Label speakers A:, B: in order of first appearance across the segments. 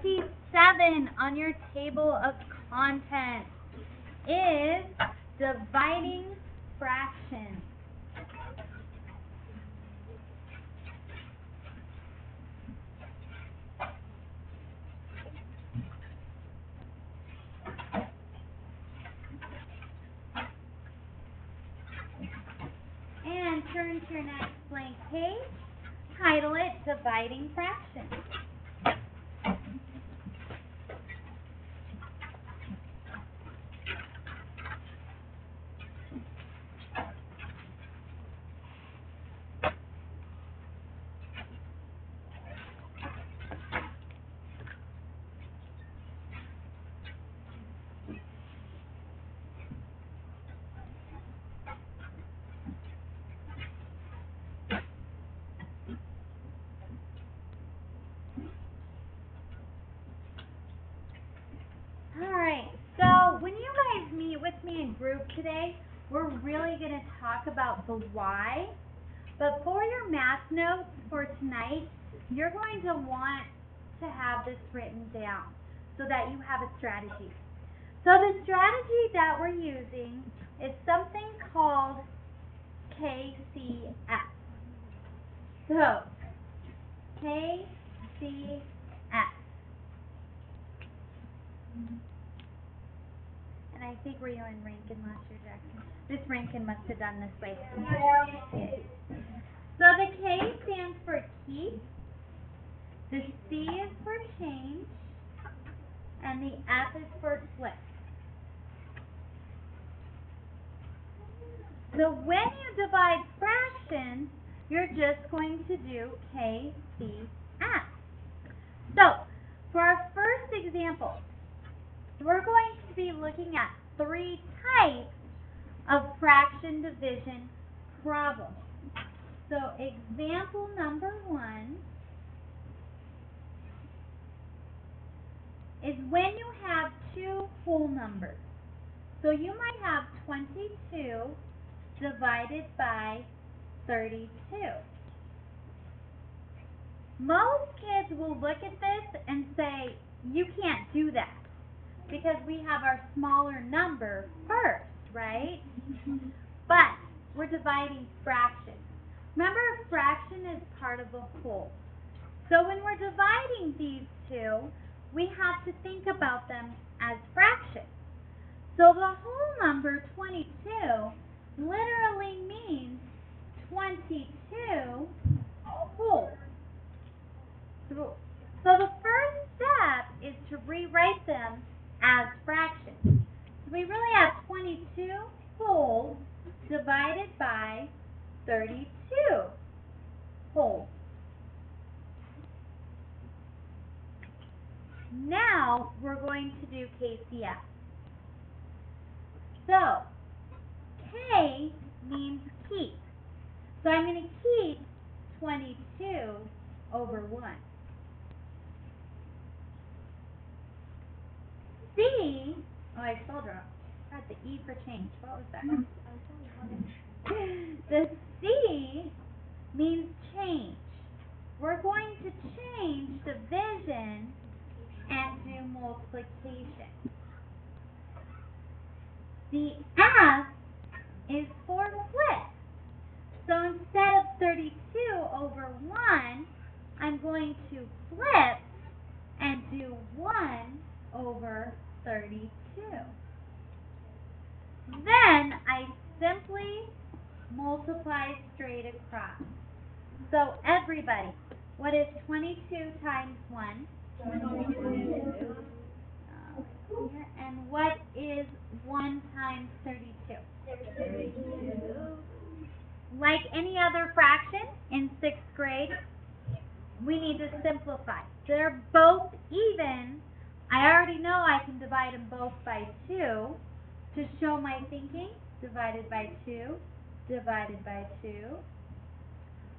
A: 27 on your table of contents is dividing fractions. And turn to your next blank page. Title it Dividing Fractions. Alright, so when you guys meet with me in group today, we're really going to talk about the why. But for your math notes for tonight, you're going to want to have this written down so that you have a strategy. So the strategy that we're using is something called KCS. So, KCS. And I think were you in Rankin last year, Jackson? This Rankin must have done this way. So the K stands for keep, the C is for change, and the F is for flip. So when you divide fractions, you're just going to do KCS. So for our first example, we're going to be looking at 3 types of fraction division problems. So example number 1 is when you have 2 whole numbers. So you might have 22 divided by 32. Most kids will look at this and say, you can't do that, because we have our smaller number first, right? But we're dividing fractions. Remember, a fraction is part of a whole. So when we're dividing these two, we have to think about them as fractions. So the whole number 22 literally means 22 whole. So the first step is to rewrite them as fractions. So we really have 22 whole divided by 32 whole. Now we're going to do KCS. So K means keep. So I'm going to keep 22 over 1. C, oh, I spelled wrong. I had the E for change. What was that? The C means change. We're going to change division and do multiplication. The F is for flip. So instead of 32 over 1, I'm going to flip and do 1 over 32. Then I simply multiply straight across. So everybody, what is 22 times 1? 22. And what is 1 times 32? 32. Like any other fraction in 6th grade, we need to simplify. They're both even. I already know I can divide them both by 2 to show my thinking. Divided by 2, divided by 2.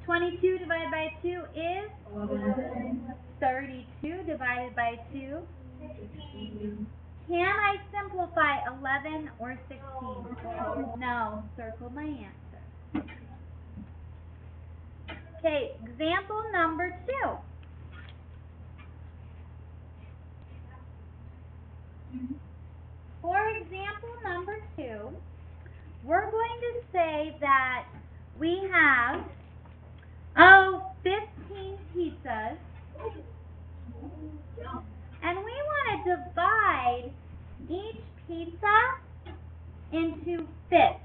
A: 22 divided by 2 is 11. 32 divided by 2. 16. Can I simplify 11 or 16? No. Circle my answer. Okay, example number 2. For example number 2, we're going to say that we have, 15 pizzas, and we want to divide each pizza into fifths.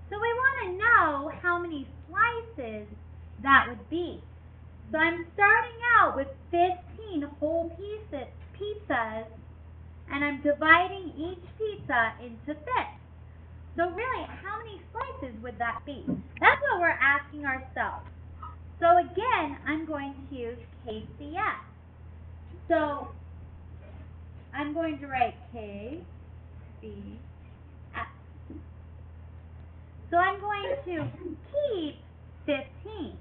A: So we want to know how many slices that would be. So I'm starting out with 15 whole pizzas, and I'm dividing each pizza into fifths. So really, how many slices would that be? That's what we're asking ourselves. So again, I'm going to use KCF. So I'm going to write KCF. So I'm going to keep 15.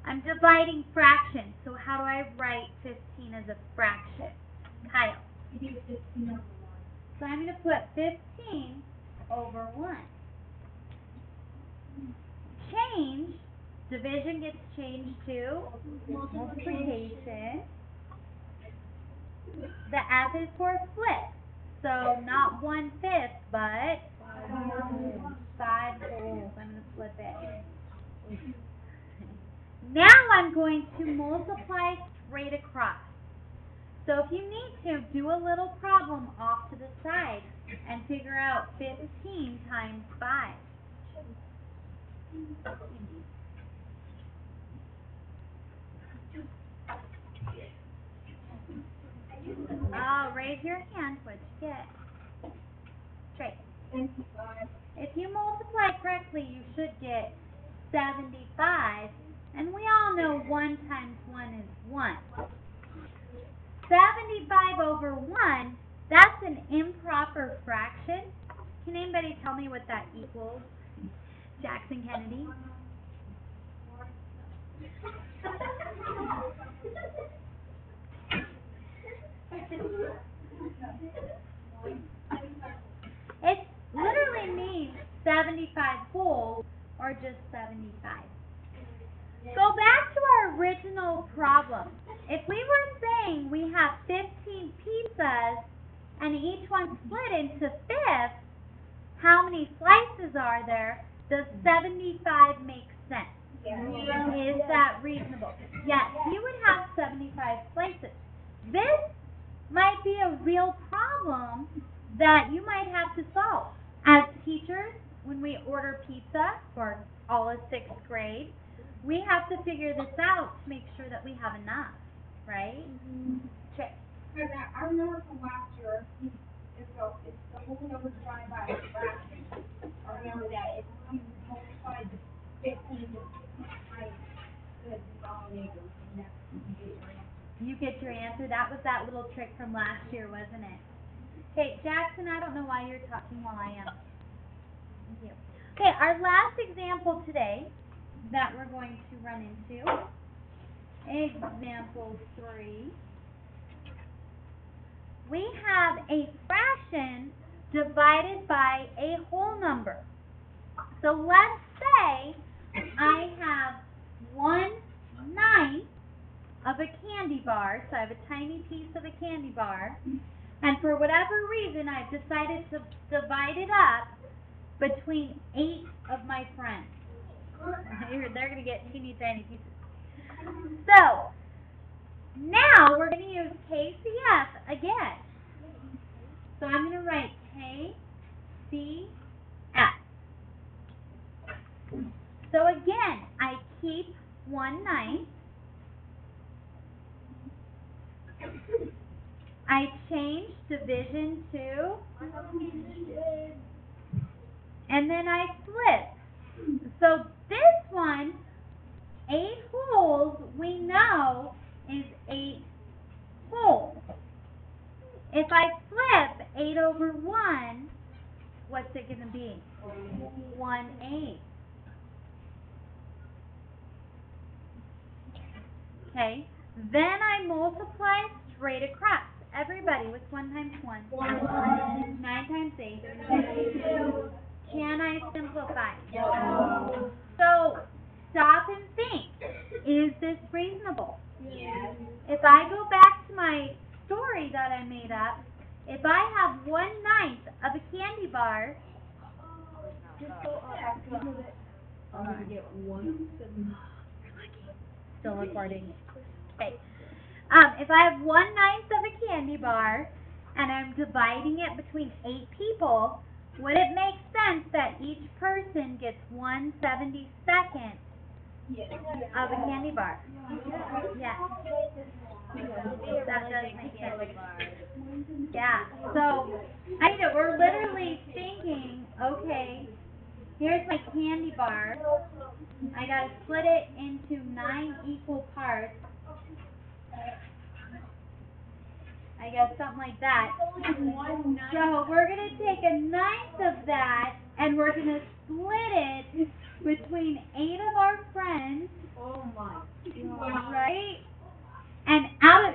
A: I'm dividing fractions. So how do I write 15 as a fraction? Kyle. So I'm going to put 15 over 1. Change. Division gets changed to multiplication. The F is for split. So not 1/5, but 5 wholes. I'm going to flip it. Now I'm going to multiply straight across. So if you need to, do a little problem off to the side and figure out 15 times 5. Oh, raise your hand. What'd you get? Straight. If you multiply correctly, you should get 75. And we all know 1 times 1 is 1. 75 over 1, that's an improper fraction. Can anybody tell me what that equals? Jackson Kennedy? It literally means 75 whole, or just 75. Go back to our original problem. If we were saying we have 15 pizzas and each one split into fifths, how many slices are there? Does 75 make sense? Yes. Is that reasonable? Yes, you would have 75 slices. This might be a real problem that you might have to solve. As teachers, when we order pizza for all of 6th grade, we have to figure this out to make sure that we have enough, right? Check.
B: I remember from last year, it's the whole number divided by a fraction. I remember that if you multiplied the 15 by the denominator, and that's
A: you get your answer. That was that little trick from last year, wasn't it? Okay, Jackson, I don't know why you're talking while I am. Thank you. Okay, our last example today that we're going to run into, example 3. We have a fraction divided by a whole number. So let's say I have 1/9 of a candy bar. So I have a tiny piece of a candy bar. And for whatever reason, I've decided to divide it up between 8 of my friends. They're going to get teeny tiny pieces. So, now we're going to use KCF again. So I'm going to write KCF. So again, I keep 1/9. I change division to, and then I flip. So this one, 8 wholes, we know is 8 wholes. If I flip 8 over 1, what's it going to be? 1/8. Okay, then I multiply straight across. Everybody, what's 1 times 1? 9 times 8. Can I simplify?
B: No.
A: So, stop and think. Is this reasonable?
B: Yes.
A: If I go back to my story that I made up. If I have 1/9 of a candy bar, still recording. Okay. If I have 1/9 of a candy bar and I'm dividing it between 8 people, would it make sense that each person gets 1/72 of a candy bar? Yes. That does make sense. Yeah. So, we're literally thinking, okay, here's my candy bar. I gotta split it into 9 equal parts. I guess something like that. So we're gonna take 1/9 of that and we're gonna split it between 8 of our friends.
B: Oh my God.
A: Right? And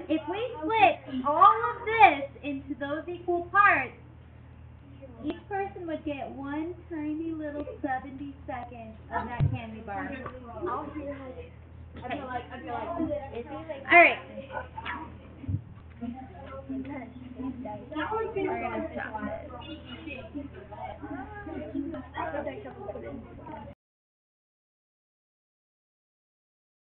A: if we split all of this into those equal parts, each person would get 1 tiny little 72nd of that candy bar.
B: I'll feel like,
A: Alright.